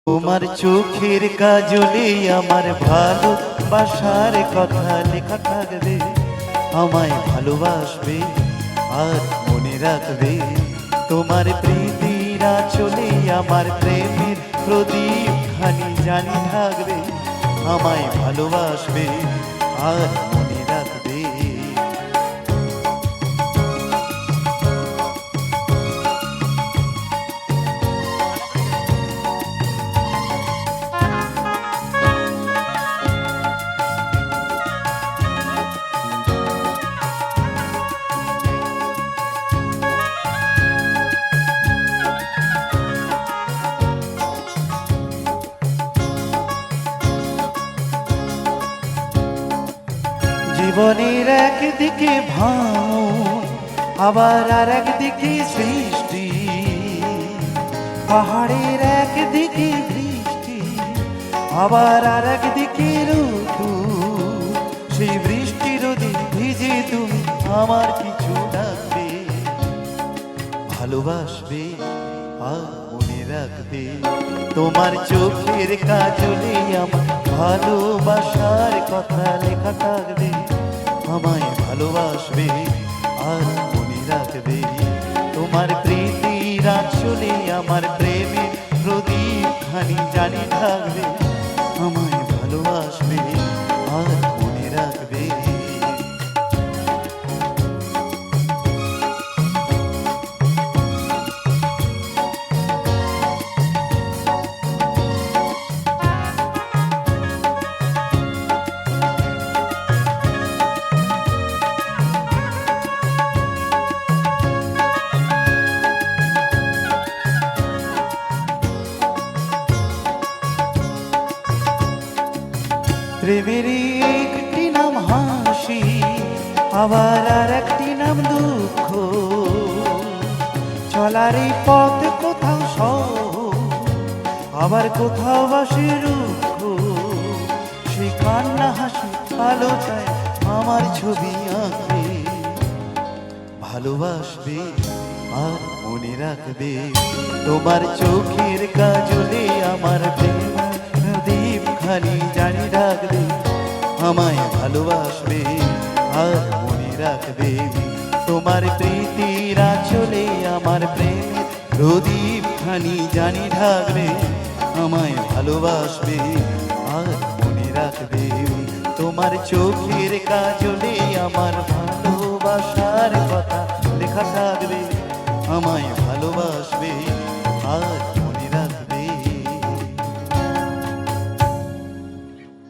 তোমার চোখের কাজলে আমার ভালোবাসার কথা লেখা থাকবে। আমায় ভালোবাসবে আর মনে রাখবে। তোমার প্রীতির আঁচলে আমার প্রেমের প্রদীপ খানি জানি থাকবে। আমায় ভালোবাসবে আর মনে রাখবে। জীবনের একদিকে ভাঙন, আবার আর একদিকে সৃষ্টি। পাহাড়ের একদিকে বৃষ্টি, আবার আর একদিকে ঋতু। সেই বৃষ্টির দিন ভিজে তুমি আমার কিছু ডাকবে। ভালোবাসবে আর মনে রাখবে। তোমার চোখের কাজলে আমার ভালোবাসার কথা লেখা থাকবে। আমায় ভালোবাসবে আর মনে রাখবে। তোমার প্রীতির আঁচলে আমার প্রেমের প্রদীপ খানি জানি থাকবে। আমায় ভালোবাসবে আর মনে রাখবে। প্রেমেরই একটি নাম হাসি, আবার আর একটি নাম দুঃখ। চলার এই পথ কোথাও সহজ, আবার কোথাও বাসে রুক্ষ। সেই কান্না হাসি আলো চায় আমার ছবি আঁকবে। ভালোবাসবে আর মনে রাখবে। তোমার চোখের কাজলে আমার প্রেম দীপ খানি জানি রাখবে। আমায় ভালোবাসবে আর মনে রাখবে। তোমার প্রীতির আঁচলে আমার প্রেম প্রদীপ খানি জানি ঢাকবে। আমায় ভালোবাসবে আর মনে রাখবে। তোমার চোখের কাজলে আমার ভালোবাসার কথা লেখা